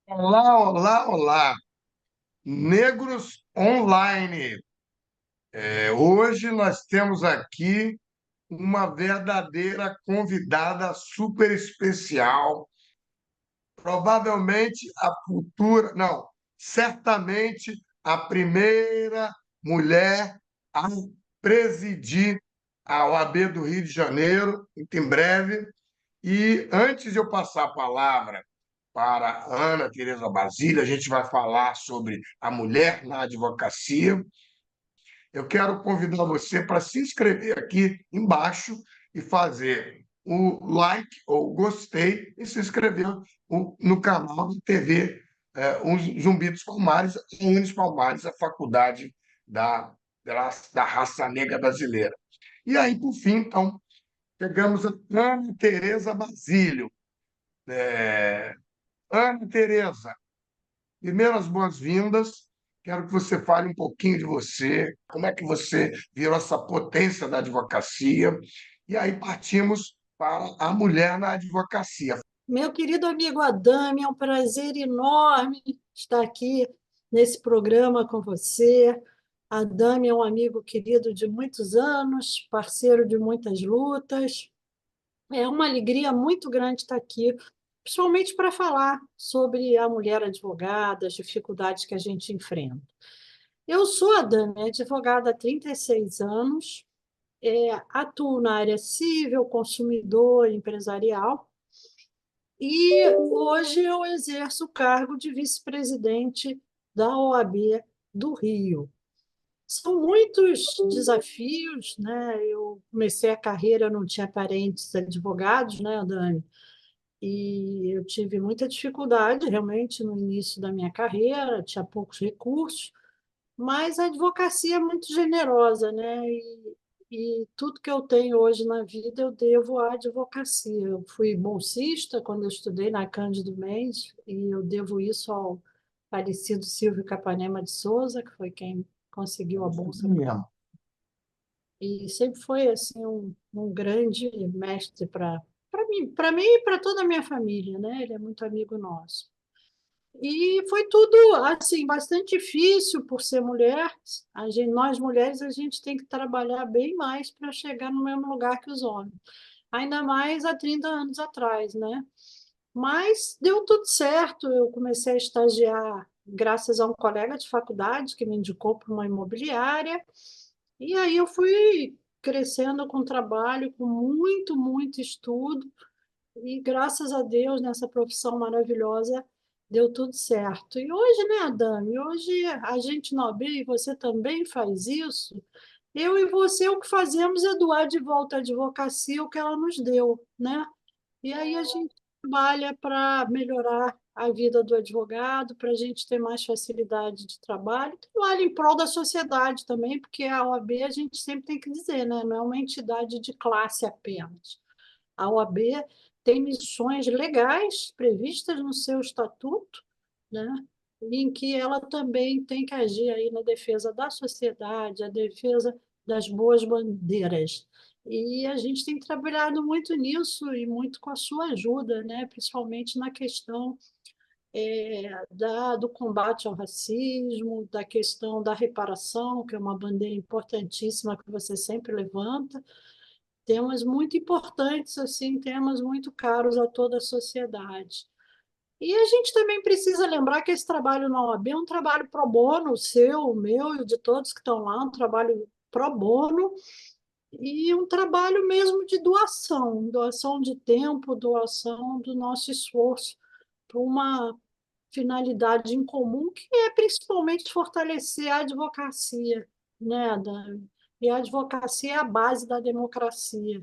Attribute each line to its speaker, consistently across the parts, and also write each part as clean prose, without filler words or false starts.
Speaker 1: Olá, olá, olá. Negros Online. Hoje nós temos aqui uma verdadeira convidada super especial, provavelmente a futura, não, certamente a primeira mulher a presidir a OAB do Rio de Janeiro, muito em breve. E antes de eu passar a palavra para a Ana Tereza Basílio, a gente vai falar sobre a mulher na advocacia. Eu quero convidar você para se inscrever aqui embaixo e fazer o like ou gostei e se inscrever no canal da TV os Zumbi dos Palmares, a Unis Palmares, a faculdade da raça negra brasileira. E aí, por fim, então, pegamos a Ana Tereza Basílio. É, Ana Tereza, primeiro, as boas-vindas. Quero que você fale um pouquinho de você, como é que você virou essa potência da advocacia, e aí partimos para a mulher na advocacia.
Speaker 2: Meu querido amigo Adame, é um prazer enorme estar aqui nesse programa com você. Adame é um amigo querido de muitos anos, parceiro de muitas lutas. É uma alegria muito grande estar aqui, principalmente para falar sobre a mulher advogada, as dificuldades que a gente enfrenta. Eu sou Adame, advogada há 36 anos, atuo na área civil, consumidor, empresarial. E hoje eu exerço o cargo de vice-presidente da OAB do Rio. São muitos desafios, né? Eu comecei a carreira, não tinha parentes advogados, né, Dani? E eu tive muita dificuldade realmente no início da minha carreira, tinha poucos recursos, mas a advocacia é muito generosa, né? E tudo que eu tenho hoje na vida eu devo à advocacia. Eu fui bolsista quando eu estudei na Cândido Mendes, e eu devo isso ao falecido Silvio Capanema de Souza, que foi quem conseguiu a bolsa. E sempre foi assim um grande mestre para mim e para toda a minha família, né? Ele é muito amigo nosso. E foi tudo assim bastante difícil por ser mulher. Nós mulheres a gente tem que trabalhar bem mais para chegar no mesmo lugar que os homens. Ainda mais há 30 anos atrás, né? Mas deu tudo certo. Eu comecei a estagiar graças a um colega de faculdade que me indicou para uma imobiliária. E aí eu fui crescendo com trabalho, com muito, muito estudo. E graças a Deus, nessa profissão maravilhosa, deu tudo certo. E hoje, né, Dani? Hoje a gente na OAB, e você também faz isso. Eu e você, o que fazemos é doar de volta à advocacia o que ela nos deu, né? E aí a gente trabalha para melhorar a vida do advogado, para a gente ter mais facilidade de trabalho, trabalha em prol da sociedade também, porque a OAB a gente sempre tem que dizer, né? Não é uma entidade de classe apenas. A OAB tem missões legais previstas no seu estatuto, né? Em que ela também tem que agir aí na defesa da sociedade, a defesa das boas bandeiras. E a gente tem trabalhado muito nisso e muito com a sua ajuda, né? Principalmente na questão do combate ao racismo, da questão da reparação, que é uma bandeira importantíssima que você sempre levanta, temas muito importantes, assim, temas muito caros a toda a sociedade. E a gente também precisa lembrar que esse trabalho na OAB é um trabalho pro bono, o seu, o meu e o de todos que estão lá, um trabalho pro bono e um trabalho mesmo de doação, doação de tempo, doação do nosso esforço para uma finalidade em comum, que é principalmente fortalecer a advocacia, né, e a advocacia é a base da democracia,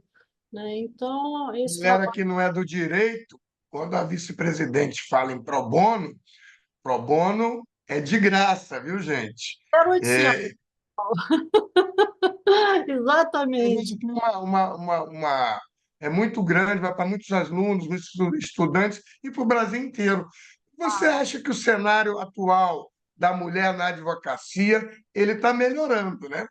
Speaker 2: né? Então, esse
Speaker 1: Galera
Speaker 2: trabalho
Speaker 1: que não é do direito, quando a vice-presidente fala em pro bono é de graça, viu, gente?
Speaker 2: é 800.
Speaker 1: É, a
Speaker 2: Exatamente.
Speaker 1: gente tem é muito grande, vai para muitos alunos, muitos estudantes e para o Brasil inteiro. Você acha que o cenário atual da mulher na advocacia ele está melhorando, né?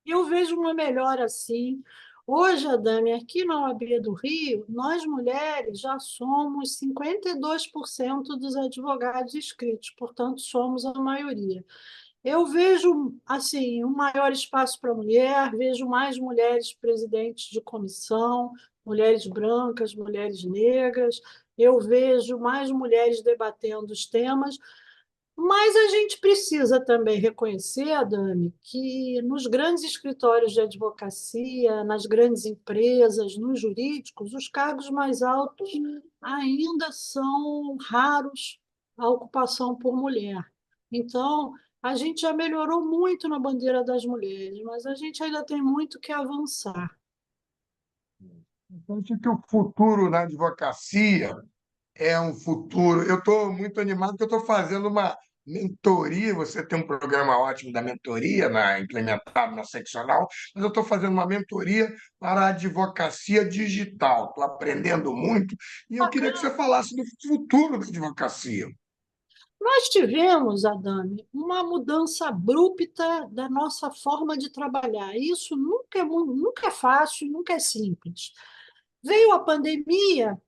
Speaker 2: Eu vejo uma melhora assim. Hoje, Adame, aqui na OAB do Rio, nós mulheres já somos 52% dos advogados inscritos, portanto, somos a maioria. Eu vejo assim um maior espaço para a mulher, vejo mais mulheres presidentes de comissão, mulheres brancas, mulheres negras, eu vejo mais mulheres debatendo os temas, mas a gente precisa também reconhecer, Adame, que nos grandes escritórios de advocacia, nas grandes empresas, nos jurídicos, os cargos mais altos ainda são raros a ocupação por mulher. Então, a gente já melhorou muito na bandeira das mulheres, mas a gente ainda tem muito que avançar.
Speaker 1: Então, acho que o futuro na advocacia é um futuro. Eu estou muito animado porque eu estou fazendo uma mentoria. Você tem um programa ótimo da mentoria implementado na seccional, mas eu estou fazendo uma mentoria para a advocacia digital. Estou aprendendo muito e eu queria que você falasse do futuro da advocacia.
Speaker 2: Nós tivemos, Adame, uma mudança abrupta da nossa forma de trabalhar. Isso nunca é fácil, nunca é simples. Veio a pandemia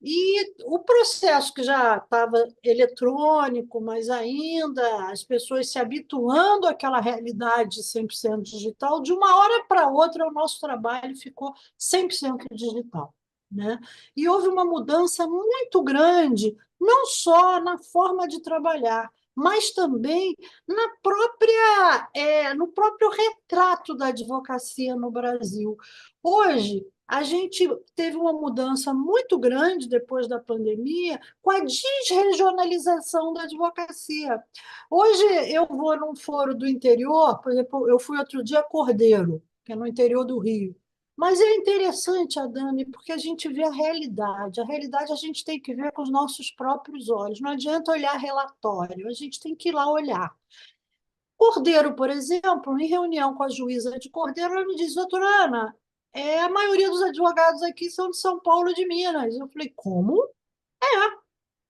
Speaker 2: e o processo que já estava eletrônico, mas ainda as pessoas se habituando àquela realidade 100% digital, de uma hora para outra o nosso trabalho ficou 100% digital, né? E houve uma mudança muito grande, não só na forma de trabalhar, mas também no próprio retrato da advocacia no Brasil. Hoje, a gente teve uma mudança muito grande depois da pandemia com a desregionalização da advocacia. Hoje eu vou num foro do interior, por exemplo, eu fui outro dia a Cordeiro, que é no interior do Rio. Mas é interessante, Adame, porque a gente vê a realidade. A realidade a gente tem que ver com os nossos próprios olhos. Não adianta olhar relatório, a gente tem que ir lá olhar. Cordeiro, por exemplo, em reunião com a juíza de Cordeiro, ela me disse, doutora Ana, a maioria dos advogados aqui são de São Paulo e de Minas. Eu falei, como?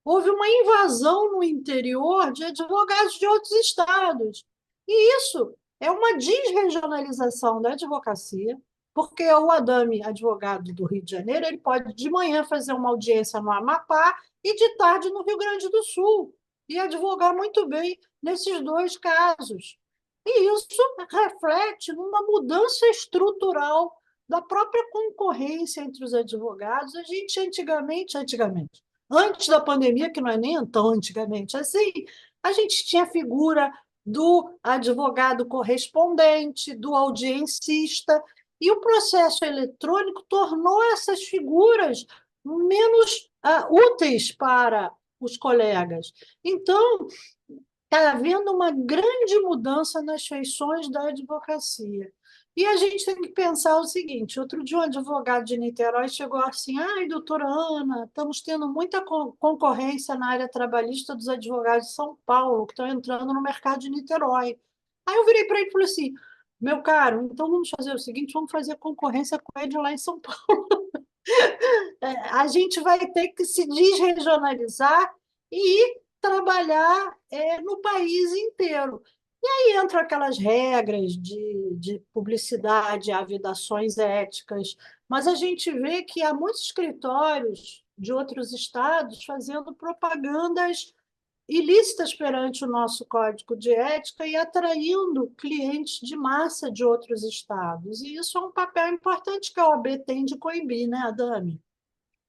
Speaker 2: Houve uma invasão no interior de advogados de outros estados. E isso é uma desregionalização da advocacia, porque o Adame, advogado do Rio de Janeiro, ele pode de manhã fazer uma audiência no Amapá e de tarde no Rio Grande do Sul, e advogar muito bem nesses dois casos. E isso reflete numa mudança estrutural da própria concorrência entre os advogados. A gente antigamente, antes da pandemia, que não é nem tão antigamente assim, a gente tinha a figura do advogado correspondente, do audiencista, e o processo eletrônico tornou essas figuras menos úteis para os colegas. Então, está havendo uma grande mudança nas feições da advocacia. E a gente tem que pensar o seguinte: outro dia um advogado de Niterói chegou assim, ai, doutora Ana, estamos tendo muita concorrência na área trabalhista dos advogados de São Paulo, que estão entrando no mercado de Niterói. Aí eu virei para ele e falei assim, meu caro, então vamos fazer o seguinte, vamos fazer concorrência com ele lá em São Paulo. A gente vai ter que se desregionalizar e trabalhar no país inteiro. E aí entram aquelas regras de publicidade, avidações éticas, mas a gente vê que há muitos escritórios de outros estados fazendo propagandas ilícitas perante o nosso código de ética e atraindo clientes de massa de outros estados. E isso é um papel importante que a OAB tem de coibir, né, Adame?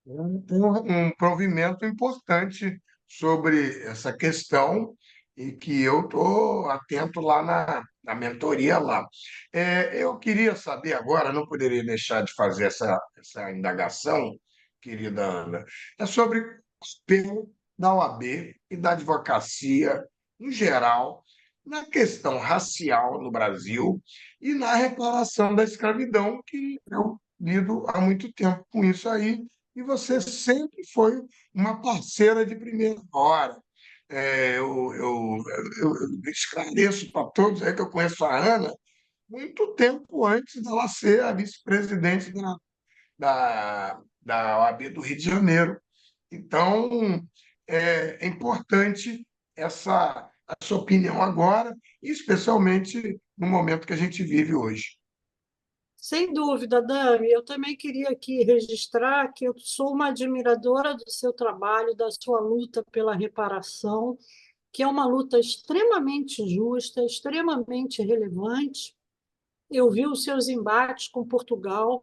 Speaker 1: Tem um provimento importante sobre essa questão e que eu estou atento lá na mentoria lá. Eu queria saber agora, não poderia deixar de fazer essa indagação, querida Ana, é sobre o papel da OAB e da advocacia em geral na questão racial no Brasil e na reparação da escravidão, que eu lido há muito tempo com isso aí e você sempre foi uma parceira de primeira hora. Eu esclareço para todos aí que eu conheço a Ana muito tempo antes dela ser a vice-presidente da OAB do Rio de Janeiro. Então, é importante essa a sua opinião agora, especialmente no momento que a gente vive hoje.
Speaker 2: Sem dúvida, Dami. Eu também queria aqui registrar que eu sou uma admiradora do seu trabalho, da sua luta pela reparação, que é uma luta extremamente justa, extremamente relevante. Eu vi os seus embates com Portugal,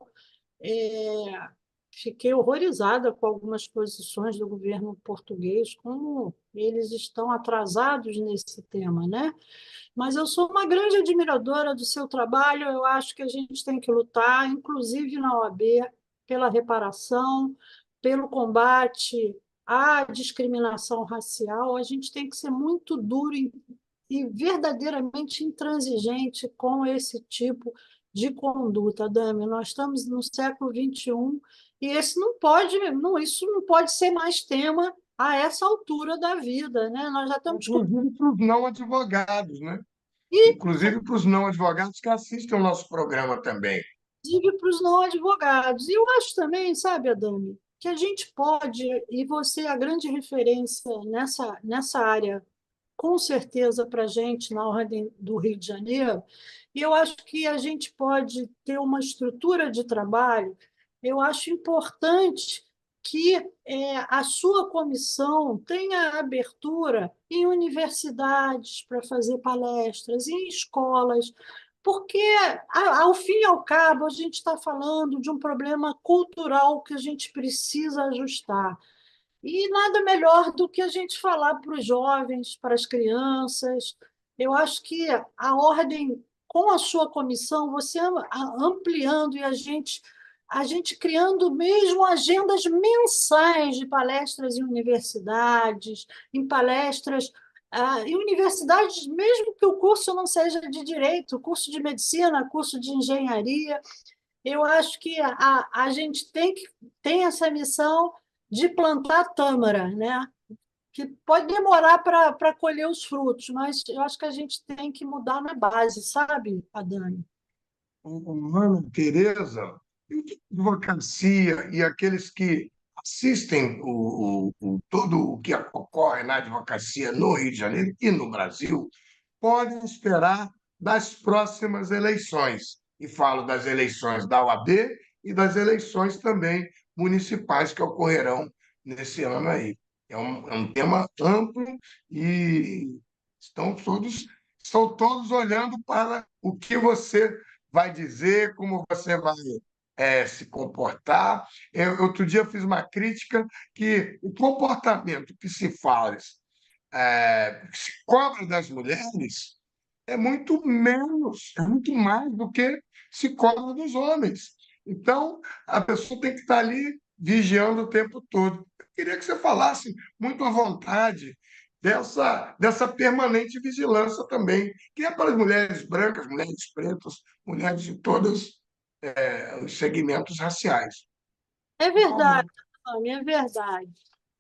Speaker 2: é, fiquei horrorizada com algumas posições do governo português, como eles estão atrasados nesse tema, né? Mas eu sou uma grande admiradora do seu trabalho, eu acho que a gente tem que lutar, inclusive na OAB, pela reparação, pelo combate à discriminação racial. A gente tem que ser muito duro e verdadeiramente intransigente com esse tipo de conduta, Dami. Nós estamos no século XXI e esse não pode, não, isso não pode ser mais tema a essa altura da vida, né? Nós já estamos com
Speaker 1: Inclusive para os não advogados, né?
Speaker 2: e
Speaker 1: Inclusive para os não advogados que assistem ao nosso programa também.
Speaker 2: inclusive para os não advogados. E eu acho também, sabe, Adame, que a gente pode, e você é a grande referência nessa área, com certeza, para a gente na Ordem do Rio de Janeiro, e eu acho que a gente pode ter uma estrutura de trabalho, eu acho importante que a sua comissão tenha abertura em universidades para fazer palestras, em escolas, porque, ao fim e ao cabo, a gente está falando de um problema cultural que a gente precisa ajustar. E nada melhor do que a gente falar para os jovens, para as crianças. Eu acho que a ordem, com a sua comissão, você ampliando e a gente criando mesmo agendas mensais de palestras em universidades, em palestras em universidades, mesmo que o curso não seja de direito, curso de medicina, curso de engenharia, eu acho que a gente tem essa missão de plantar tâmara, né? Que pode demorar para colher os frutos, mas eu acho que a gente tem que mudar na base, sabe, Adani?
Speaker 1: Ana Tereza, e o que a advocacia e aqueles que assistem todo o que ocorre na advocacia no Rio de Janeiro e no Brasil podem esperar das próximas eleições? E falo das eleições da OAB e das eleições também municipais que ocorrerão nesse ano aí. É um tema amplo e estão todos olhando para o que você vai dizer, como você vai se comportar. Outro dia eu fiz uma crítica que o comportamento que se cobra das mulheres é muito menos, é muito mais do que se cobra dos homens. Então, a pessoa tem que estar ali vigiando o tempo todo. Eu queria que você falasse muito à vontade dessa permanente vigilância também, que é para as mulheres brancas, mulheres pretas, mulheres de todos os segmentos raciais.
Speaker 2: É
Speaker 1: Por
Speaker 2: verdade,
Speaker 1: favor.
Speaker 2: Adani, é verdade.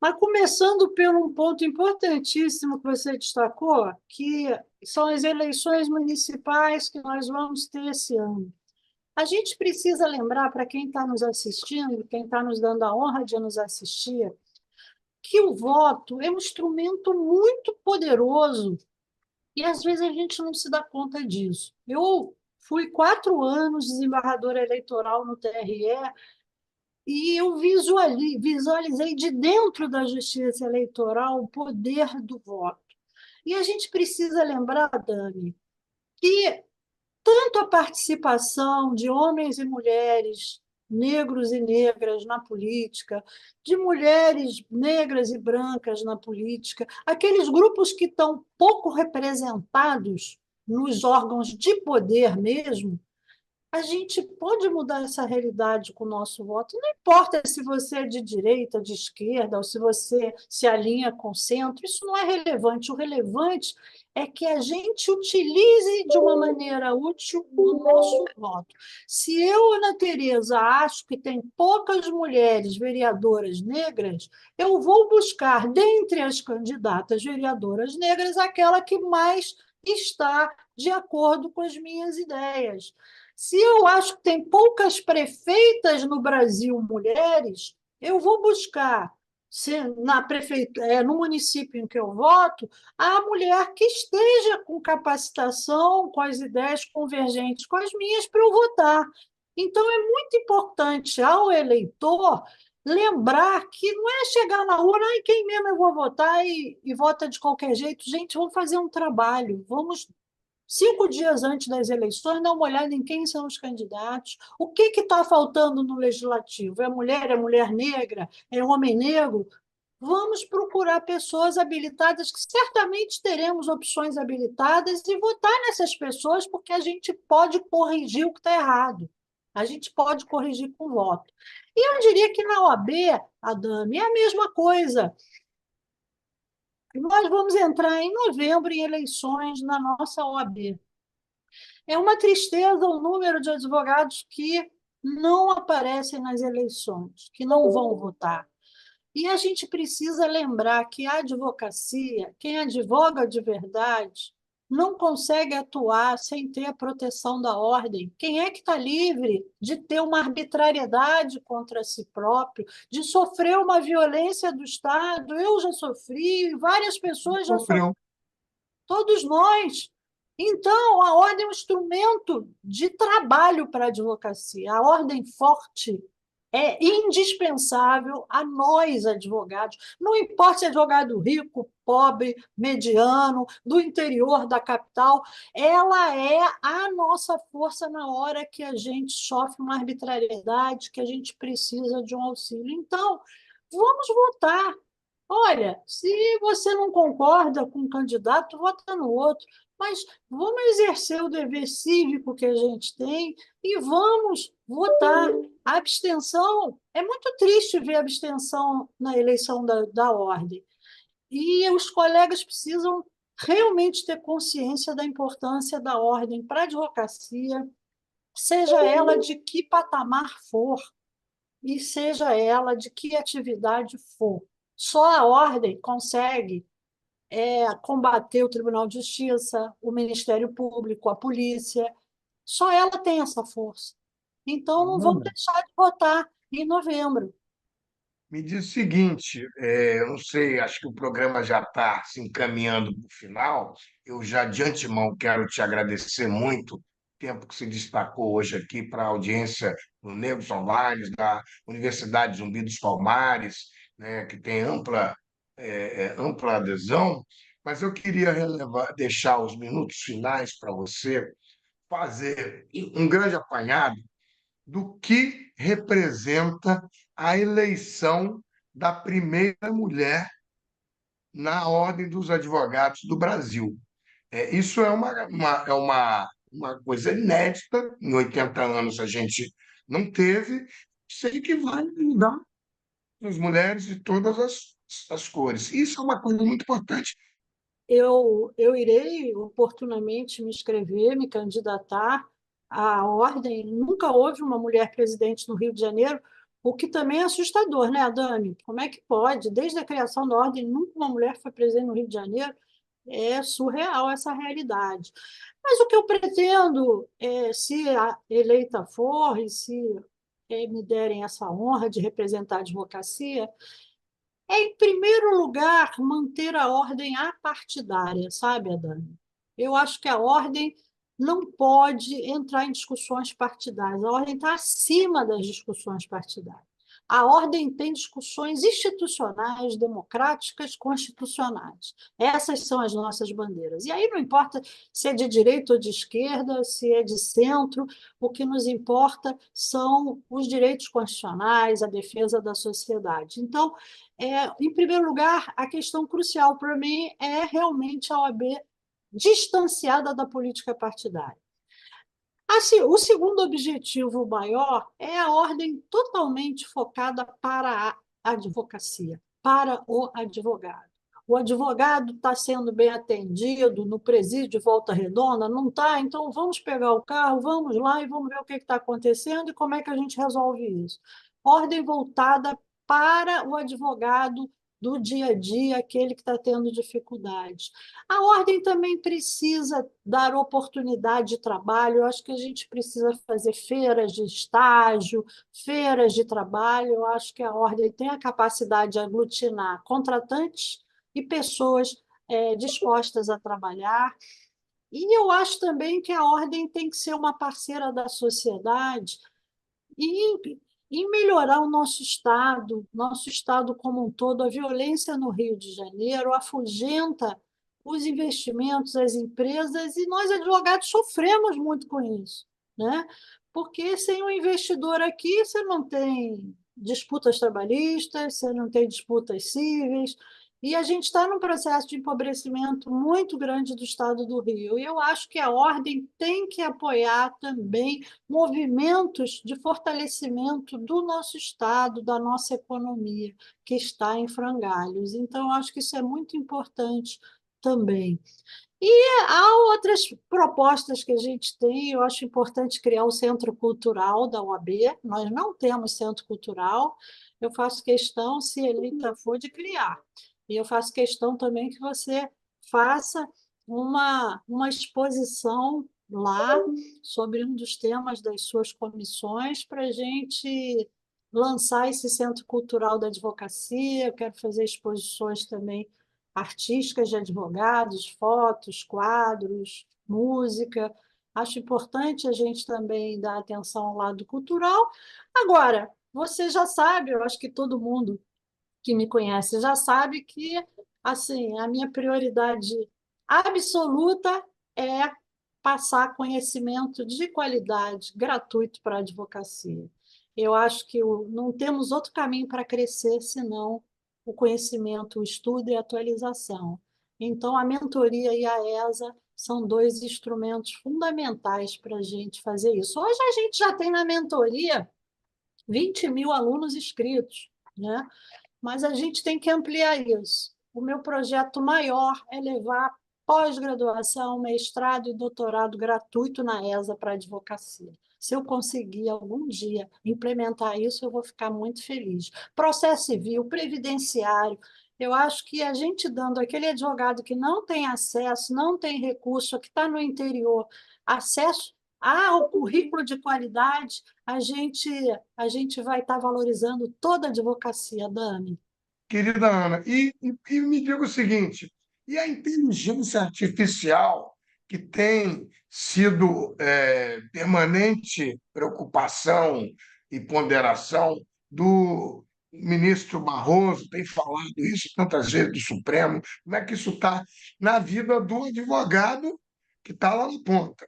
Speaker 2: Mas começando por um ponto importantíssimo que você destacou, que são as eleições municipais que nós vamos ter esse ano. A gente precisa lembrar para quem está nos assistindo, quem está nos dando a honra de nos assistir, que o voto é um instrumento muito poderoso e às vezes a gente não se dá conta disso. Eu fui 4 anos desembargadora eleitoral no TRE e eu visualizei de dentro da justiça eleitoral o poder do voto. E a gente precisa lembrar, Dani, que tanto a participação de homens e mulheres, negros e negras na política, de mulheres negras e brancas na política, aqueles grupos que estão pouco representados nos órgãos de poder mesmo, a gente pode mudar essa realidade com o nosso voto. Não importa se você é de direita, de esquerda, ou se você se alinha com o centro, isso não é relevante. O relevante é que a gente utilize de uma maneira útil o nosso voto. Se eu, Ana Tereza, acho que tem poucas mulheres vereadoras negras, eu vou buscar, dentre as candidatas vereadoras negras, aquela que mais está de acordo com as minhas ideias. Se eu acho que tem poucas prefeitas no Brasil mulheres, eu vou buscar na prefeitura, no município em que eu voto, a mulher que esteja com capacitação, com as ideias convergentes com as minhas para eu votar. Então, é muito importante ao eleitor lembrar que não é chegar na urna e quem mesmo eu vou votar e vota de qualquer jeito. Gente, vamos fazer um trabalho, vamos 5 dias antes das eleições, dar uma olhada em quem são os candidatos, o que está faltando no legislativo. É mulher negra, é homem negro? Vamos procurar pessoas habilitadas, que certamente teremos opções habilitadas, e votar nessas pessoas, porque a gente pode corrigir o que está errado. A gente pode corrigir com voto. E eu diria que na OAB, Adame, é a mesma coisa. Nós vamos entrar em novembro em eleições na nossa OAB. É uma tristeza o número de advogados que não aparecem nas eleições, que não vão votar. E a gente precisa lembrar que a advocacia, quem advoga de verdade, não consegue atuar sem ter a proteção da ordem. Quem é que está livre de ter uma arbitrariedade contra si próprio, de sofrer uma violência do Estado? Eu já sofri, várias pessoas já sofreram,
Speaker 1: Sofreu.
Speaker 2: todos nós. Então, a ordem é um instrumento de trabalho para a advocacia. A ordem forte é indispensável a nós, advogados. Não importa se é advogado rico, pobre, mediano, do interior da capital, ela é a nossa força na hora que a gente sofre uma arbitrariedade, que a gente precisa de um auxílio. Então, vamos votar. Olha, se você não concorda com um candidato, vota no outro. Mas vamos exercer o dever cívico que a gente tem e vamos votar. A abstenção, é muito triste ver a abstenção na eleição da ordem. E os colegas precisam realmente ter consciência da importância da ordem para a advocacia, seja ela de que patamar for e seja ela de que atividade for. Só a ordem consegue combater o Tribunal de Justiça, o Ministério Público, a polícia. Só ela tem essa força. Então, não vamos deixar de votar em novembro.
Speaker 1: Me diz o seguinte, eu não sei, acho que o programa já está se encaminhando para o final. Eu já de antemão quero te agradecer muito o tempo que se destacou hoje aqui para a audiência do Negro Soares, da Universidade Zumbi dos Palmares, né, que tem ampla adesão, mas eu queria deixar os minutos finais para você fazer um grande apanhado do que representa a eleição da primeira mulher na Ordem dos Advogados do Brasil. Isso é uma coisa inédita, em 80 anos a gente não teve, sei que vai mudar as mulheres de todas as cores. Isso é uma coisa muito importante.
Speaker 2: Eu irei oportunamente me inscrever, me candidatar à ordem. Nunca houve uma mulher presidente no Rio de Janeiro, o que também é assustador, né, Adame? Como é que pode? Desde a criação da ordem, nunca uma mulher foi presidente no Rio de Janeiro. É surreal essa realidade. Mas o que eu pretendo, se eleita for e se me derem essa honra de representar a advocacia, em primeiro lugar, manter a ordem apartidária, sabe, Adani? Eu acho que a ordem não pode entrar em discussões partidárias. A ordem está acima das discussões partidárias. A ordem tem discussões institucionais, democráticas, constitucionais. Essas são as nossas bandeiras. E aí não importa se é de direita ou de esquerda, se é de centro, o que nos importa são os direitos constitucionais, a defesa da sociedade. Então, em primeiro lugar, a questão crucial para mim é realmente a OAB distanciada da política partidária. Assim, o segundo objetivo maior é a ordem totalmente focada para a advocacia, para o advogado. O advogado está sendo bem atendido no presídio de Volta Redonda? Não está? Então vamos pegar o carro, vamos lá e vamos ver o que está acontecendo e como é que a gente resolve isso. Ordem voltada para o advogado do dia a dia, aquele que está tendo dificuldade. A ordem também precisa dar oportunidade de trabalho. Eu acho que a gente precisa fazer feiras de estágio, feiras de trabalho. Eu acho que a ordem tem a capacidade de aglutinar contratantes e pessoas dispostas a trabalhar. E eu acho também que a ordem tem que ser uma parceira da sociedade e em melhorar o nosso estado como um todo. A violência no Rio de Janeiro afugenta os investimentos, as empresas, e nós, advogados, sofremos muito com isso, né? Porque sem um investidor aqui, você não tem disputas trabalhistas, você não tem disputas cíveis, e a gente está num processo de empobrecimento muito grande do Estado do Rio. E eu acho que a ordem tem que apoiar também movimentos de fortalecimento do nosso Estado, da nossa economia, que está em frangalhos. Então, eu acho que isso é muito importante também. E há outras propostas que a gente tem. Eu acho importante criar o Centro Cultural da UAB. Nós não temos centro cultural. Eu faço questão, se eleita for, de criar. E eu faço questão também que você faça uma exposição lá sobre um dos temas das suas comissões para a gente lançar esse Centro Cultural da Advocacia. Eu quero fazer exposições também artísticas de advogados, fotos, quadros, música. Acho importante a gente também dar atenção ao lado cultural. Agora, você já sabe, eu acho que todo mundo que me conhece já sabe que, assim, a minha prioridade absoluta é passar conhecimento de qualidade gratuito para a advocacia. Eu acho que não temos outro caminho para crescer senão o conhecimento, o estudo e a atualização. Então, a mentoria e a ESA são dois instrumentos fundamentais para a gente fazer isso. Hoje a gente já tem na mentoria 20 mil alunos inscritos, né? Mas a gente tem que ampliar isso. O meu projeto maior é levar pós-graduação, mestrado e doutorado gratuito na ESA para advocacia. Se eu conseguir algum dia implementar isso, eu vou ficar muito feliz. Processo civil, previdenciário, eu acho que a gente dando aquele advogado que não tem acesso, não tem recurso, que está no interior, acesso ao currículo de qualidade, a gente vai estar valorizando toda a advocacia, Dani.
Speaker 1: Querida Ana, e me diga o seguinte: e a inteligência artificial, que tem sido permanente preocupação e ponderação do ministro Barroso, tem falado isso tantas vezes do Supremo, como é que isso está na vida do advogado que está lá na ponta?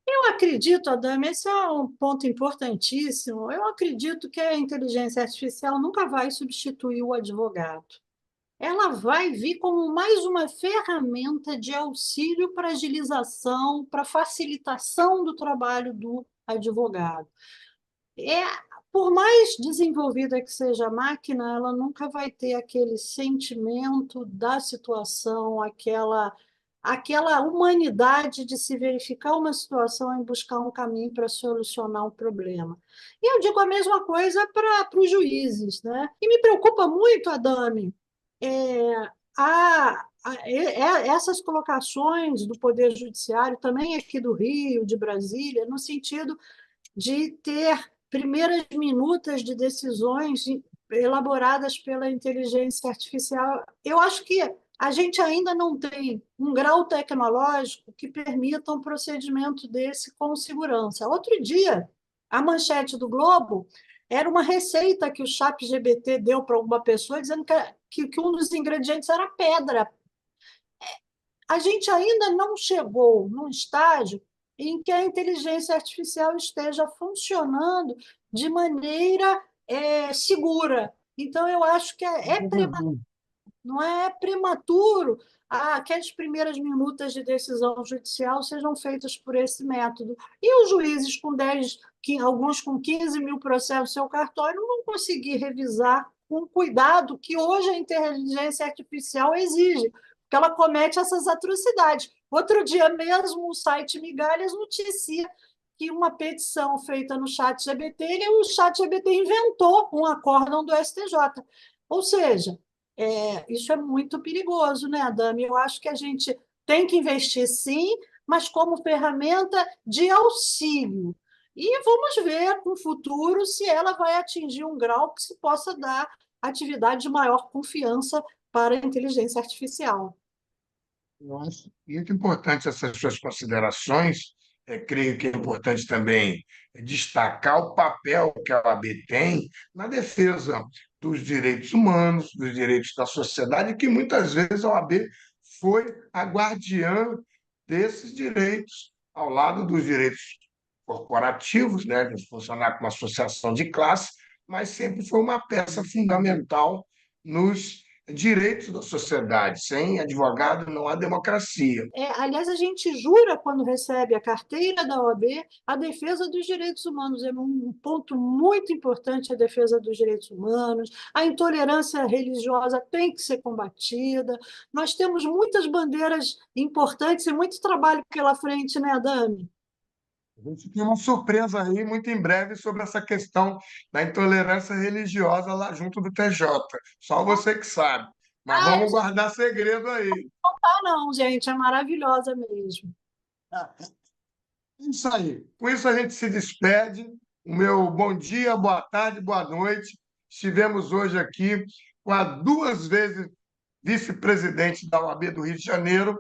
Speaker 2: Eu acredito, Adame, esse é um ponto importantíssimo. Eu acredito que a inteligência artificial nunca vai substituir o advogado. Ela vai vir como mais uma ferramenta de auxílio para agilização, para facilitação do trabalho do advogado. É, por mais desenvolvida que seja a máquina, ela nunca vai ter aquele sentimento da situação, aquela humanidade de se verificar uma situação e buscar um caminho para solucionar um problema. E eu digo a mesma coisa para os juízes, né? E me preocupa muito, Adame, é, essas colocações do Poder Judiciário, também aqui do Rio, de Brasília, no sentido de ter primeiras minutas de decisões elaboradas pela inteligência artificial. Eu acho que a gente ainda não tem um grau tecnológico que permita um procedimento desse com segurança. Outro dia, a manchete do Globo era uma receita que o ChatGPT deu para alguma pessoa, dizendo que um dos ingredientes era pedra. A gente ainda não chegou num estágio em que a inteligência artificial esteja funcionando de maneira segura. Então, eu acho que não é prematuro que as primeiras minutas de decisão judicial sejam feitas por esse método. E os juízes com 10, alguns com 15 mil processos no seu cartório, não vão conseguir revisar com o cuidado que hoje a inteligência artificial exige, porque ela comete essas atrocidades. Outro dia mesmo, o site Migalhas noticia que uma petição feita no ChatGPT, o ChatGPT inventou um acórdão do STJ. Ou seja, isso é muito perigoso, né, Adame? Eu acho que a gente tem que investir sim, mas como ferramenta de auxílio. E vamos ver no futuro se ela vai atingir um grau que se possa dar atividade de maior confiança para a inteligência artificial.
Speaker 1: Eu acho muito importante essas suas considerações, creio que é importante também destacar o papel que a OAB tem na defesa dos direitos humanos, dos direitos da sociedade, que muitas vezes a OAB foi a guardiã desses direitos, ao lado dos direitos corporativos, né, de funcionar como associação de classe, mas sempre foi uma peça fundamental nos direitos da sociedade. Sem advogado não há democracia.
Speaker 2: Aliás, a gente jura, quando recebe a carteira da OAB, a defesa dos direitos humanos. É um ponto muito importante a defesa dos direitos humanos. A intolerância religiosa tem que ser combatida. Nós temos muitas bandeiras importantes e muito trabalho pela frente, né, Dami?
Speaker 1: A gente tem uma surpresa aí muito em breve sobre essa questão da intolerância religiosa lá junto do TJ. Só você que sabe. Mas
Speaker 2: Ah,
Speaker 1: vamos guardar segredo aí.
Speaker 2: não, gente, é maravilhosa mesmo.
Speaker 1: Isso aí. Com isso a gente se despede. O meu bom dia, boa tarde, boa noite. Estivemos hoje aqui com a duas vezes vice-presidente da OAB do Rio de Janeiro,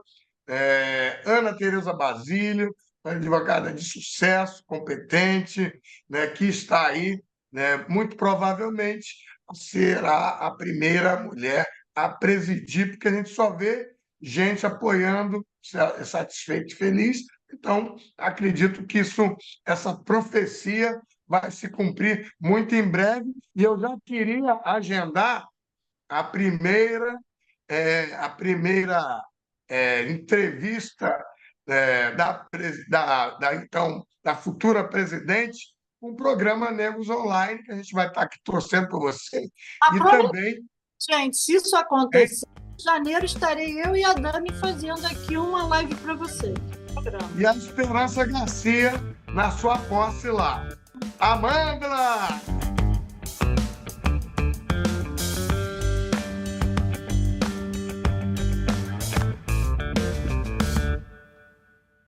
Speaker 1: Ana Tereza Basílio, uma advogada de sucesso, competente, né, que está aí, né, muito provavelmente será a primeira mulher a presidir, porque a gente só vê gente apoiando, satisfeito e feliz. Então, acredito que essa profecia vai se cumprir muito em breve, e eu já queria agendar a primeira entrevista então da futura presidente, um programa Negros Online, que a gente vai estar aqui torcendo por você. E também,
Speaker 2: gente, se isso acontecer, em janeiro estarei eu e a Dami fazendo aqui uma live para você.
Speaker 1: E a Esperança Garcia na sua posse lá. Amanda!